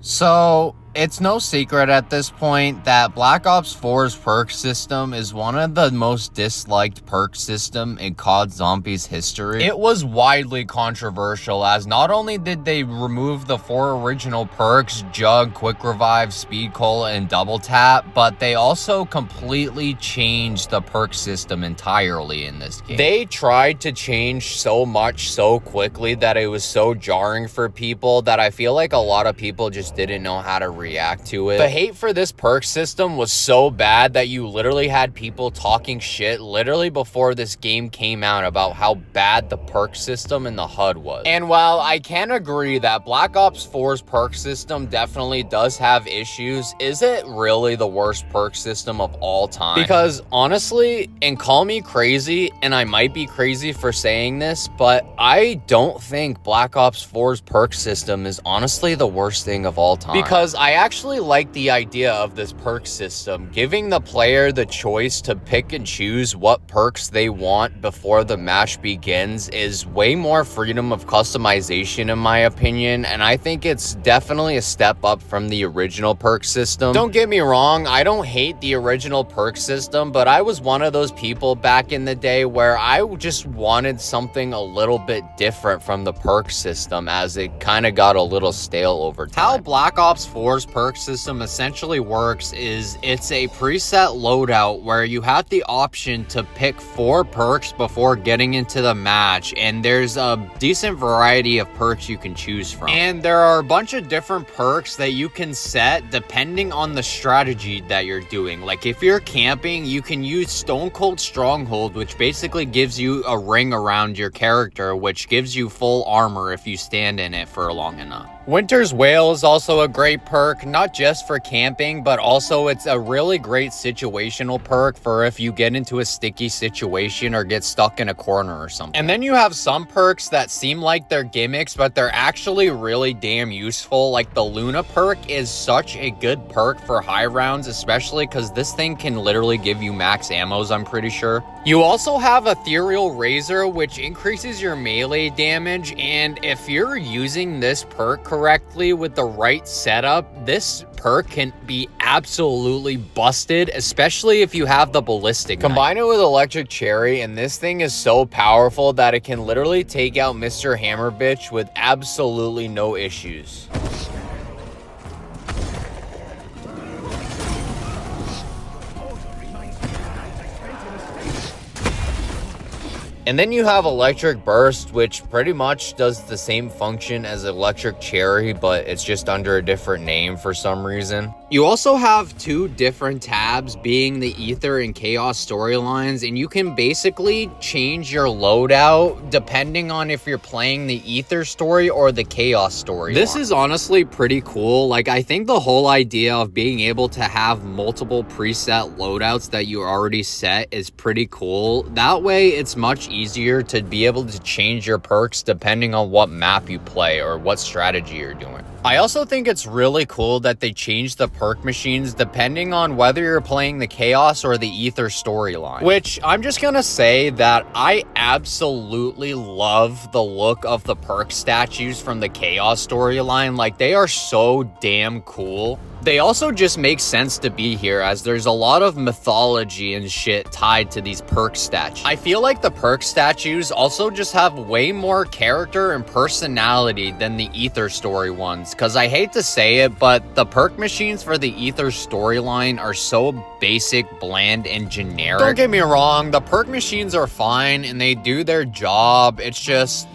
So, it's no secret at this point that Black Ops 4's perk system is one of the most disliked perk system in COD Zombies history. It was widely controversial, as not only did they remove the 4 original perks, Jug, Quick Revive, Speed Cola, and Double Tap, but they also completely changed the perk system entirely in this game. They tried to change so much so quickly that it was so jarring for people that I feel like a lot of people just didn't know how to react to it. The hate for this perk system was so bad that you literally had people talking shit literally before this game came out about how bad the perk system in the HUD was. And while I can agree that Black Ops 4's perk system definitely does have issues, is it really the worst perk system of all time? Because honestly, and call me crazy, and I might be crazy for saying this, but I don't think Black Ops 4's perk system is honestly the worst thing of all time. Because I actually like the idea of this perk system, giving the player the choice to pick and choose what perks they want before the match begins is way more freedom of customization in my opinion, and I think it's definitely a step up from the original perk system. Don't get me wrong, I don't hate the original perk system, but I was one of those people back in the day where I just wanted something a little bit different from the perk system, as it kind of got a little stale over time. How Black Ops 4's perk system essentially works is it's a preset loadout where you have the option to pick 4 perks before getting into the match, and there's a decent variety of perks you can choose from. And there are a bunch of different perks that you can set depending on the strategy that you're doing. Like if you're camping, you can use Stone Cold Stronghold, which basically gives you a ring around your character, which gives you full armor if you stand in it for long enough. Winter's Wail is also a great perk, not just for camping, but also it's a really great situational perk for if you get into a sticky situation or get stuck in a corner or something. And then you have some perks that seem like they're gimmicks, but they're actually really damn useful. Like the Luna perk is such a good perk for high rounds, especially because this thing can literally give you max ammos, I'm pretty sure. You also have Ethereal Razor, which increases your melee damage, and if you're using this perk correctly with the right setup, this perk can be absolutely busted, especially if you have the ballistic. Combine it with Electric Cherry, and this thing is so powerful that it can literally take out Mr. Hammerbitch with absolutely no issues. And then you have Electric Burst, which pretty much does the same function as Electric Cherry, but it's just under a different name for some reason. You also have 2 different tabs, being the Ether and Chaos storylines, and you can basically change your loadout depending on if you're playing the Ether story or the Chaos story. This is honestly pretty cool. Like, I think the whole idea of being able to have multiple preset loadouts that you already set is pretty cool. That way, it's much easier to be able to change your perks depending on what map you play or what strategy you're doing. I also think it's really cool that they changed the perk machines depending on whether you're playing the Chaos or the Ether storyline. Which, I'm just gonna say that I absolutely love the look of the perk statues from the Chaos storyline. Like, they are so damn cool. They also just make sense to be here, as there's a lot of mythology and shit tied to these perk statues. I feel like the perk statues also just have way more character and personality than the Ether story ones, because I hate to say it, but the perk machines for the Ether storyline are so basic, bland, and generic. Don't get me wrong, the perk machines are fine and they do their job. It's just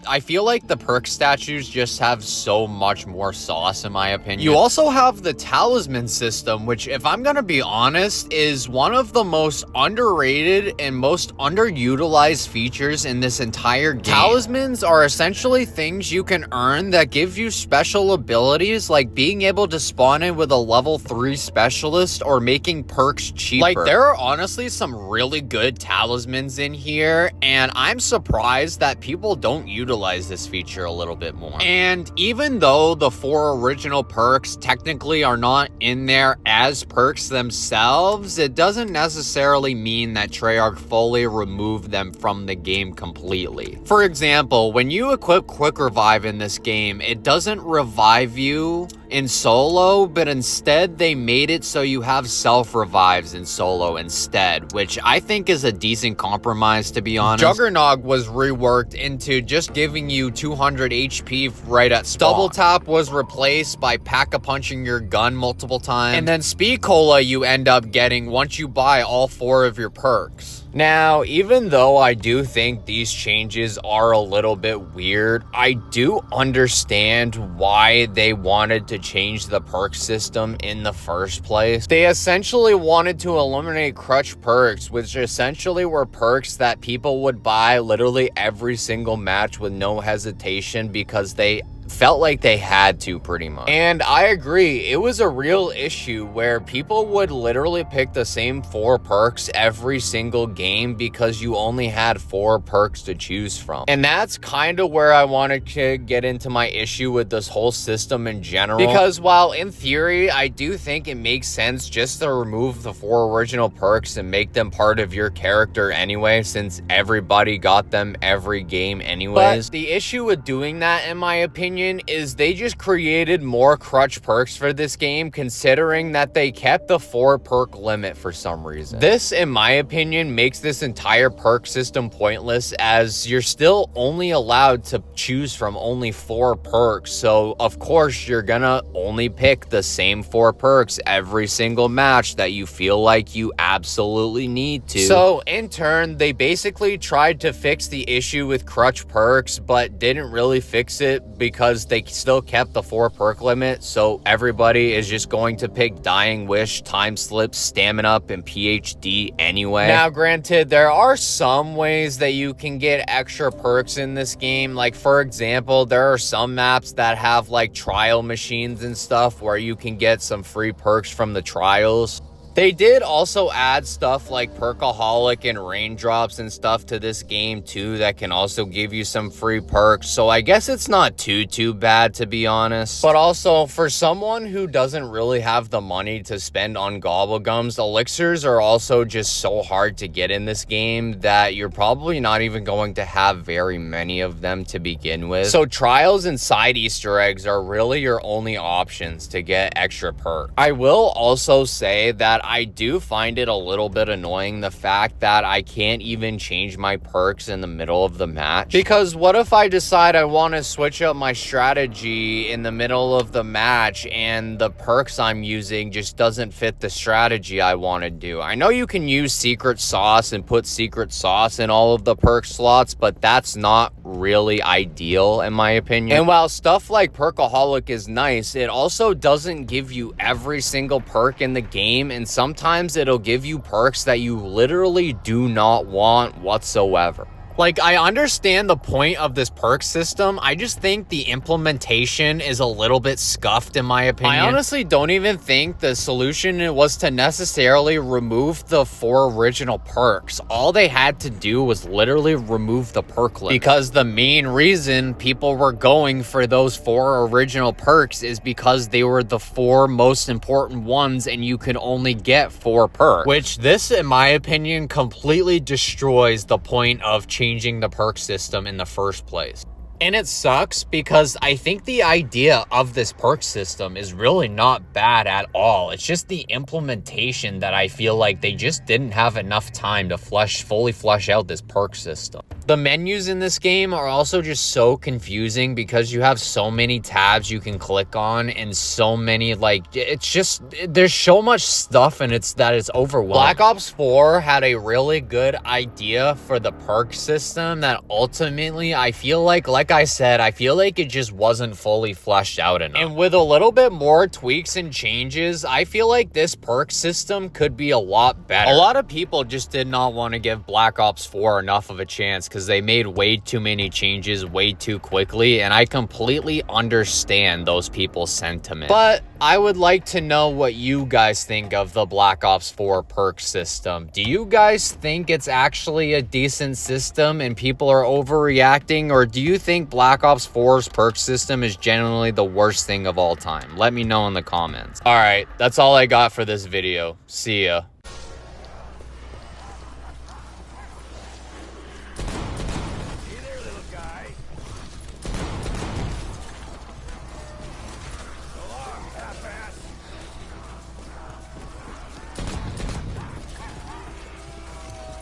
I feel like the perk statues just have so much more sauce in my opinion. You also have the Talisman system, which, if I'm gonna be honest, is one of the most underrated and most underutilized features in this entire game. Talismans are essentially things you can earn that give you special abilities, like being able to spawn in with a level 3 specialist or making perks cheaper. Like, there are honestly some really good talismans in here, and I'm surprised that people don't utilize this feature a little bit more. And even though the 4 original perks technically technically are not in there as perks themselves, it doesn't necessarily mean that Treyarch fully removed them from the game completely. For example, when you equip Quick Revive in this game, it doesn't revive you in solo, but instead they made it so you have self-revives in solo instead, which I think is a decent compromise, to be honest. Juggernog was reworked into just giving you 200 HP right at spawn. Double Tap was replaced by pack-a-punching your gun multiple times, and then Speed Cola you end up getting once you buy all 4 of your perks. Now, even though I do think these changes are a little bit weird, I do understand why they wanted to change the perk system in the first place. They essentially wanted to eliminate crutch perks, which essentially were perks that people would buy literally every single match with no hesitation because they felt like they had to, pretty much. And I agree, it was a real issue where people would literally pick the same 4 perks every single game because you only had 4 perks to choose from. And that's kind of where I wanted to get into my issue with this whole system in general. Because while in theory, I do think it makes sense just to remove the 4 original perks and make them part of your character anyway, since everybody got them every game anyways. But the issue with doing that, in my opinion, is they just created more crutch perks for this game, considering that they kept the 4 perk limit for some reason. This, in my opinion, makes this entire perk system pointless, as you're still only allowed to choose from only 4 perks. So of course you're gonna only pick the same 4 perks every single match that you feel like you absolutely need to. So in turn, they basically tried to fix the issue with crutch perks, but didn't really fix it because they still kept the 4 perk limit, so everybody is just going to pick Dying Wish, Time Slip, Stamina Up, and PhD anyway. Now, granted, there are some ways that you can get extra perks in this game. Like, for example, there are some maps that have, like, trial machines and stuff where you can get some free perks from the trials. They did also add stuff like Perkaholic and Raindrops and stuff to this game too that can also give you some free perks, so I guess it's not too bad, to be honest. But also, for someone who doesn't really have the money to spend on Gobblegums, elixirs are also just so hard to get in this game that you're probably not even going to have very many of them to begin with. So trials and side Easter eggs are really your only options to get extra perks. I will also say that I do find it a little bit annoying, the fact that I can't even change my perks in the middle of the match. Because what if I decide I want to switch up my strategy in the middle of the match and the perks I'm using just doesn't fit the strategy I want to do? I know you can use Secret Sauce and put Secret Sauce in all of the perk slots, but that's not really ideal in my opinion. And while stuff like Perkaholic is nice, it also doesn't give you every single perk in the game, and sometimes it'll give you perks that you literally do not want whatsoever. Like, I understand the point of this perk system. I just think the implementation is a little bit scuffed, in my opinion. I honestly don't even think the solution was to necessarily remove the 4 original perks. All they had to do was literally remove the perk limit. Because the main reason people were going for those 4 original perks is because they were the 4 most important ones, and you can only get 4 perks. Which this, in my opinion, completely destroys the point of changing the perk system in the first place. And it sucks because I think the idea of this perk system is really not bad at all. It's just the implementation that I feel like they just didn't have enough time to fully flesh out this perk system. The menus in this game are also just so confusing because you have so many tabs you can click on and so many, like, it's just, there's so much stuff and it's overwhelming. Black Ops 4 had a really good idea for the perk system that ultimately I feel like I said, I feel like it just wasn't fully fleshed out enough. And with a little bit more tweaks and changes, I feel like this perk system could be a lot better. A lot of people just did not want to give Black Ops 4 enough of a chance because they made way too many changes way too quickly, and I completely understand those people's sentiment. But I would like to know what you guys think of the Black Ops 4 perk system. Do you guys think it's actually a decent system and people are overreacting, or do you think Black Ops 4's perk system is genuinely the worst thing of all time? Let me know in the comments. All right, that's all I got for this video. See ya.